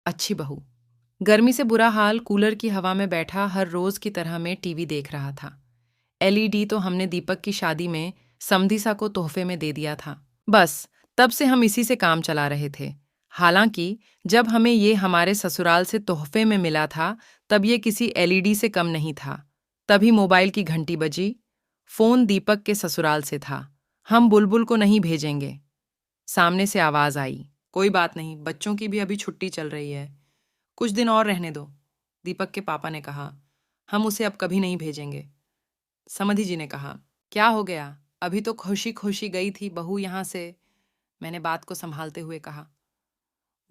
अच्छी बहू। गर्मी से बुरा हाल, कूलर की हवा में बैठा हर रोज की तरह मैं टीवी देख रहा था। एलईडी तो हमने दीपक की शादी में समधीसा को तोहफे में दे दिया था। बस तब से हम इसी से काम चला रहे थे। हालांकि जब हमें ये हमारे ससुराल से तोहफे में मिला था, तब ये किसी एलईडी से कम नहीं था। तभी मोबाइल की घंटी बजी। फोन दीपक के ससुराल से था। हम बुलबुल को नहीं भेजेंगे। सामने से आवाज आई, कोई बात नहीं, बच्चों की भी अभी छुट्टी चल रही है, कुछ दिन और रहने दो। दीपक के पापा ने कहा, हम उसे अब कभी नहीं भेजेंगे। समधी जी ने कहा, क्या हो गया, अभी तो खुशी खुशी गई थी बहू यहाँ से। मैंने बात को संभालते हुए कहा,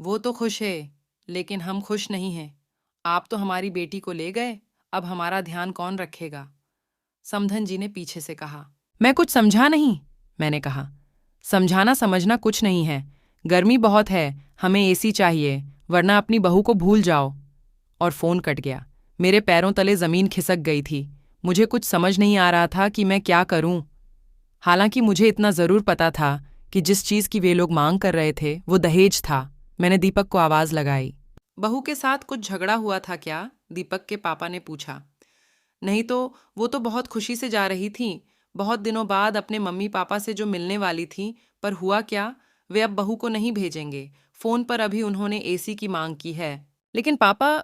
वो तो खुश है, लेकिन हम खुश नहीं हैं। आप तो हमारी बेटी को ले गए, अब हमारा ध्यान कौन रखेगा। समधन जी ने पीछे से कहा, मैं कुछ समझा नहीं। मैंने कहा, समझाना समझना कुछ नहीं है, गर्मी बहुत है, हमें एसी चाहिए, वरना अपनी बहू को भूल जाओ। और फोन कट गया। मेरे पैरों तले जमीन खिसक गई थी। मुझे कुछ समझ नहीं आ रहा था कि मैं क्या करूं। हालांकि मुझे इतना जरूर पता था कि जिस चीज की वे लोग मांग कर रहे थे वो दहेज था। मैंने दीपक को आवाज लगाई, बहू के साथ कुछ झगड़ा हुआ था क्या? दीपक के पापा ने पूछा। नहीं तो, वो तो बहुत खुशी से जा रही थी, बहुत दिनों बाद अपने मम्मी पापा से जो मिलने वाली थी। पर हुआ क्या, वे अब बहू को नहीं भेजेंगे। फोन पर अभी उन्होंने एसी की मांग की है। लेकिन पापा,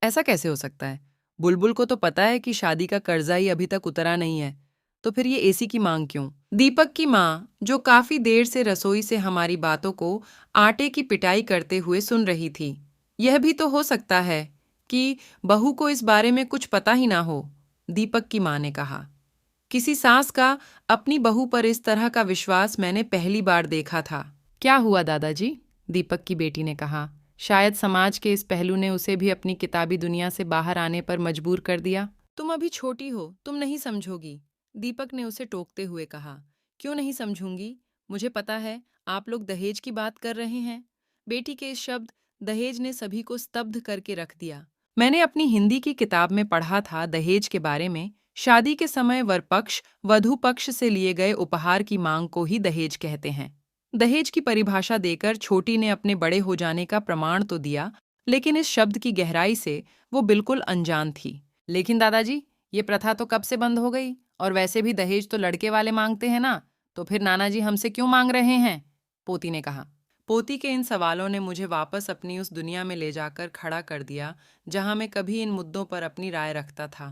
ऐसा कैसे हो सकता है? बुलबुल को तो पता है कि शादी का कर्जा ही अभी तक उतरा नहीं है, तो फिर ये एसी की मांग क्यों? दीपक की माँ, जो काफी देर से रसोई से हमारी बातों को आटे की पिटाई करते हुए सुन रही थी, यह भी तो हो सकता है कि बहू को इस बारे में कुछ पता ही ना हो। दीपक की माँ ने कहा, किसी सास का अपनी बहू पर इस तरह का विश्वास मैंने पहली बार देखा था। क्या हुआ दादाजी? दीपक की बेटी ने कहा, शायद समाज के इस पहलू ने उसे भी अपनी किताबी दुनिया से बाहर आने पर मजबूर कर दिया। तुम अभी छोटी हो, तुम नहीं समझोगी, दीपक ने उसे टोकते हुए कहा। क्यों नहीं समझूंगी? मुझे पता है आप लोग दहेज की बात कर रहे हैं। बेटी के इस शब्द दहेज ने सभी को स्तब्ध करके रख दिया। मैंने अपनी हिंदी की किताब में पढ़ा था दहेज के बारे में। शादी के समय वर पक्ष वधू पक्ष से लिए गए उपहार की मांग को ही दहेज कहते हैं। दहेज की परिभाषा देकर छोटी ने अपने बड़े हो जाने का प्रमाण तो दिया, लेकिन इस शब्द की गहराई से वो बिल्कुल अनजान थी। लेकिन दादाजी, ये प्रथा तो कब से बंद हो गई, और वैसे भी दहेज तो लड़के वाले मांगते हैं ना, तो फिर नाना जी हमसे क्यों मांग रहे हैं? पोती ने कहा। पोती के इन सवालों ने मुझे वापस अपनी उस दुनिया में ले जाकर खड़ा कर दिया जहां मैं कभी इन मुद्दों पर अपनी राय रखता था।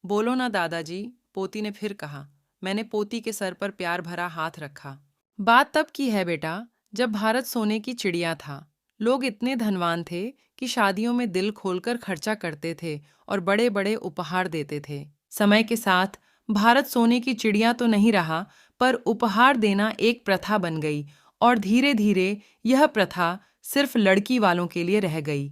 बोलो ना दादाजी, पोती ने फिर कहा। मैंने पोती के सर पर प्यार भरा हाथ रखा। बात तब की है बेटा, जब भारत सोने की चिड़िया था। लोग इतने धनवान थे कि शादियों में दिल खोलकर खर्चा करते थे और बड़े बड़े उपहार देते थे। समय के साथ भारत सोने की चिड़िया तो नहीं रहा, पर उपहार देना एक प्रथा बन गई, और धीरे धीरे यह प्रथा सिर्फ लड़की वालों के लिए रह गई।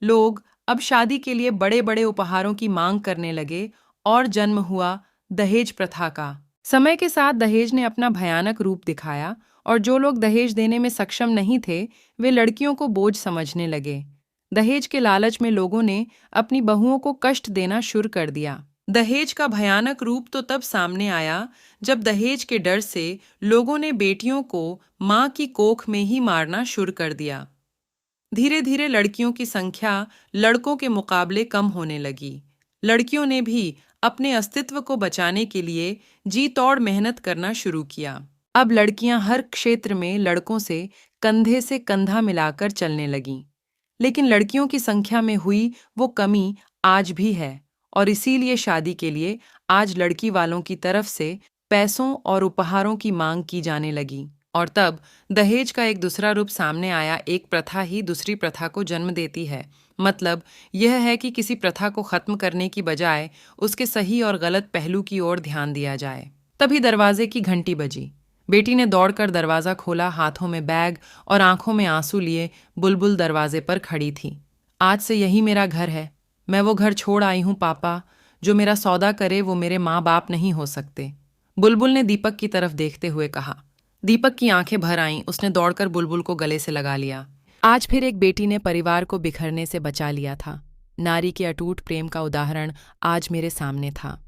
लोग अब शादी के लिए बड़े बड़े उपहारों की मांग करने लगे, और जन्म हुआ दहेज प्रथा का। समय के साथ दहेज ने अपना भयानक रूप दिखाया, और जो लोग दहेज देने में सक्षम नहीं थे, वे लड़कियों को बोझ समझने लगे। दहेज के लालच में लोगों ने अपनी बहुओं को कष्ट देना शुरू कर दिया। दहेज का भयानक रूप तो तब सामने आया जब दहेज के डर से लोगों ने बेटियों को मां की कोख में ही मारना शुरू कर दिया। धीरे धीरे लड़कियों की संख्या लड़कों के मुकाबले कम होने लगी। लड़कियों ने भी अपने अस्तित्व को बचाने के लिए जी तोड़ मेहनत करना शुरू किया। अब लड़कियां हर क्षेत्र में लड़कों से कंधा मिलाकर चलने लगीं। लेकिन लड़कियों की संख्या में हुई वो कमी आज भी है, और इसीलिए शादी के लिए आज लड़की वालों की तरफ से पैसों और उपहारों की मांग की जाने लगी। और तब दहेज का एक दूसरा रूप सामने आया। एक प्रथा ही दूसरी प्रथा को जन्म देती है। मतलब यह है कि किसी प्रथा को खत्म करने की बजाय उसके सही और गलत पहलू की ओर ध्यान दिया जाए। तभी दरवाजे की घंटी बजी। बेटी ने दौड़कर दरवाजा खोला, हाथों में बैग और आंखों में आंसू लिए बुलबुल दरवाजे पर खड़ी थी। आज से यही मेरा घर है। मैं वो घर छोड़ आई हूँ पापा। जो मेरा सौदा करे वो मेरे माँ बाप नहीं हो सकते। बुलबुल ने दीपक की तरफ देखते हुए कहा। दीपक की आंखें भर आईं। उसने दौड़कर बुलबुल को गले से लगा लिया। आज फिर एक बेटी ने परिवार को बिखरने से बचा लिया था। नारी के अटूट प्रेम का उदाहरण आज मेरे सामने था।